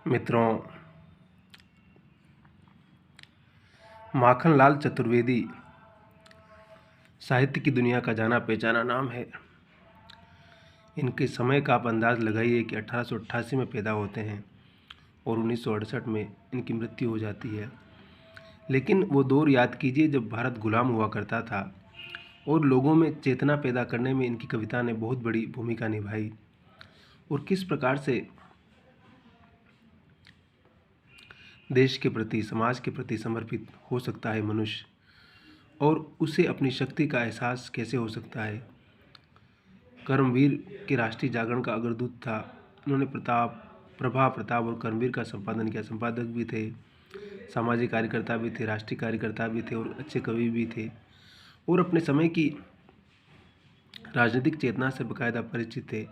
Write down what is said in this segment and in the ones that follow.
मित्रों, माखनलाल चतुर्वेदी साहित्य की दुनिया का जाना पहचाना नाम है। इनके समय का आप अंदाज़ लगाइए कि 1888 में पैदा होते हैं और 1968 में इनकी मृत्यु हो जाती है। लेकिन वो दौर याद कीजिए जब भारत गुलाम हुआ करता था और लोगों में चेतना पैदा करने में इनकी कविता ने बहुत बड़ी भूमिका निभाई। और किस प्रकार से देश के प्रति, समाज के प्रति समर्पित हो सकता है मनुष्य, और उसे अपनी शक्ति का एहसास कैसे हो सकता है। कर्मवीर के राष्ट्रीय जागरण का अग्रदूत था। उन्होंने प्रभा प्रताप और कर्मवीर का संपादन किया। संपादक भी थे, सामाजिक कार्यकर्ता भी थे, राष्ट्रीय कार्यकर्ता भी थे और अच्छे कवि भी थे, और अपने समय की राजनीतिक चेतना से बाकायदा परिचित थे।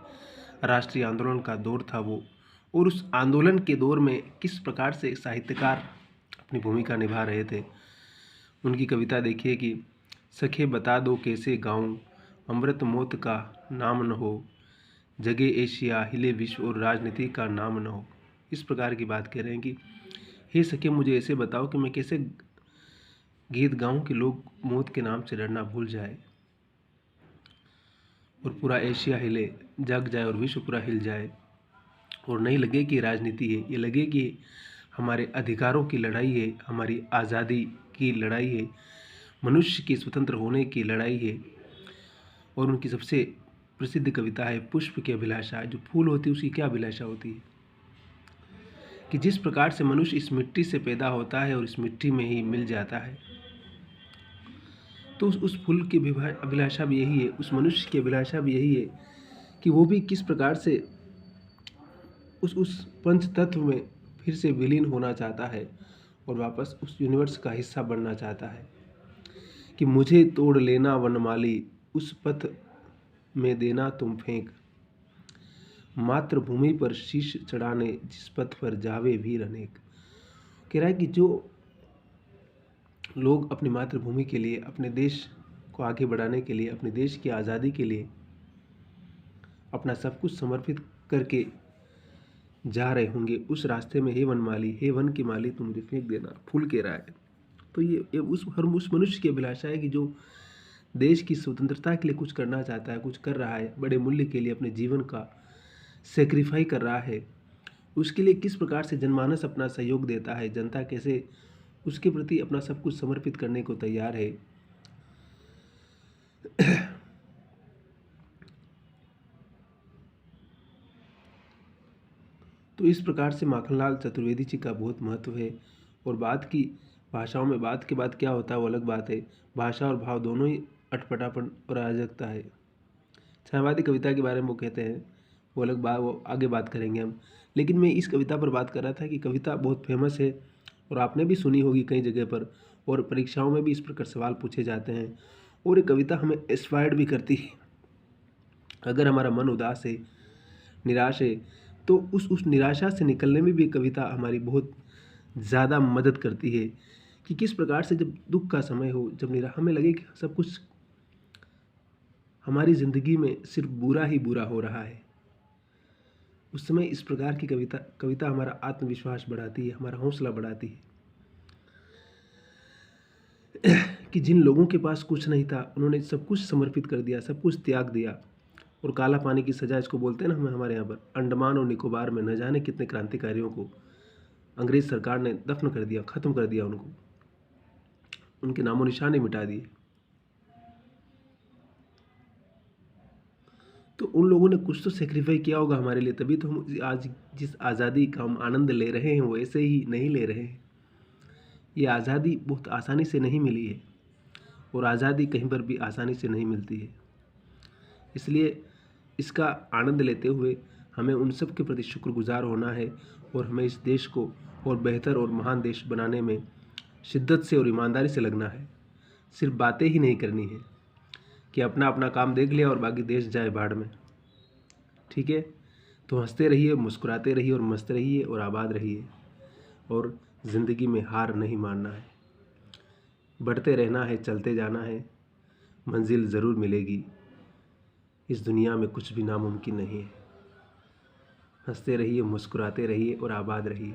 राष्ट्रीय आंदोलन का दौर था वो, और उस आंदोलन के दौर में किस प्रकार से साहित्यकार अपनी भूमिका निभा रहे थे। उनकी कविता देखिए कि सखे बता दो कैसे गाऊं, अमृत मौत का नाम न हो, जगे एशिया हिले विश्व और राजनीति का नाम न हो। इस प्रकार की बात कह रहे हैं कि हे सखे मुझे ऐसे बताओ कि मैं कैसे गीत गाऊं कि लोग मौत के नाम से डरना भूल जाए और पूरा एशिया हिले, जग जाए और विश्व पूरा हिल जाए, और नहीं लगे कि राजनीति है, ये लगे कि हमारे अधिकारों की लड़ाई है, हमारी आज़ादी की लड़ाई है, मनुष्य की स्वतंत्र होने की लड़ाई है। और उनकी सबसे प्रसिद्ध कविता है पुष्प की अभिलाषा। जो फूल होती है उसकी क्या अभिलाषा होती है कि जिस प्रकार से मनुष्य इस मिट्टी से पैदा होता है और इस मिट्टी में ही मिल जाता है, तो उस फूल की अभिलाषा भी यही है, उस मनुष्य की अभिलाषा भी यही है कि वो भी किस प्रकार से उस पंच तत्व में फिर से विलीन होना चाहता है और वापस उस यूनिवर्स का हिस्सा बनना चाहता है। कि मुझे तोड़ लेना वनमाली, उस पथ में देना तुम फेंक, मातृभूमि पर शीश चढ़ाने जिस पथ पर जावे वीर अनेक। कह रहा है कि जो लोग अपनी मातृभूमि के लिए, अपने देश को आगे बढ़ाने के लिए, अपने देश की आज़ादी के लिए अपना सब कुछ समर्पित करके जा रहे होंगे, उस रास्ते में हे वनमाली, हे वन की माली तुम मुझे फेंक देना, फूल कह रहा है। तो ये उस मनुष्य की अभिलाषा है कि जो देश की स्वतंत्रता के लिए कुछ करना चाहता है, कुछ कर रहा है, बड़े मूल्य के लिए अपने जीवन का सेक्रीफाई कर रहा है, उसके लिए किस प्रकार से जनमानस अपना सहयोग देता है, जनता कैसे उसके प्रति अपना सब कुछ समर्पित करने को तैयार है। तो इस प्रकार से माखनलाल चतुर्वेदी जी का बहुत महत्व है। और बात की भाषाओं में बात के बाद क्या होता है वो अलग बात है। भाषा और भाव दोनों ही अटपटापन और अराजकता है। छायावादी कविता के बारे में वो कहते हैं, वो अलग बात, वो आगे बात करेंगे हम। लेकिन मैं इस कविता पर बात कर रहा था कि कविता बहुत फेमस है और आपने भी सुनी होगी कई जगह पर, और परीक्षाओं में भी इस प्रकार सवाल पूछे जाते हैं। और ये कविता हमें इंस्पायर्ड भी करती है। अगर हमारा मन उदास है, निराश है, तो उस निराशा से निकलने में भी कविता हमारी बहुत ज़्यादा मदद करती है। कि किस प्रकार से जब दुख का समय हो, जब हमें लगे कि सब कुछ हमारी ज़िंदगी में सिर्फ बुरा ही बुरा हो रहा है, उस समय इस प्रकार की कविता हमारा आत्मविश्वास बढ़ाती है, हमारा हौसला बढ़ाती है। कि जिन लोगों के पास कुछ नहीं था उन्होंने सब कुछ समर्पित कर दिया, सब कुछ त्याग दिया, और काला पानी की सज़ा इसको बोलते हैं ना हमारे यहाँ पर। अंडमान और निकोबार में न जाने कितने क्रांतिकारियों को अंग्रेज सरकार ने दफन कर दिया, ख़त्म कर दिया, उनको उनके नामो निशान ही मिटा दिए। तो उन लोगों ने कुछ तो सेक्रीफाई किया होगा हमारे लिए, तभी तो हम आज जिस आज़ादी का हम आनंद ले रहे हैं वो ऐसे ही नहीं ले रहे हैं। ये आज़ादी बहुत आसानी से नहीं मिली है, और आज़ादी कहीं पर भी आसानी से नहीं मिलती है। इसलिए इसका आनंद लेते हुए हमें उन सब के प्रति शुक्रगुजार होना है, और हमें इस देश को और बेहतर और महान देश बनाने में शिद्दत से और ईमानदारी से लगना है। सिर्फ बातें ही नहीं करनी है कि अपना अपना काम देख लिया और बाकी देश जाए भाड़ में। ठीक है, तो हंसते रहिए, मुस्कुराते रहिए और मस्त रहिए और आबाद रहिए, और ज़िंदगी में हार नहीं मानना है, बढ़ते रहना है, चलते जाना है, मंजिल ज़रूर मिलेगी। इस दुनिया में कुछ भी नामुमकिन नहीं है। हंसते रहिए, मुस्कुराते रहिए और आबाद रहिए।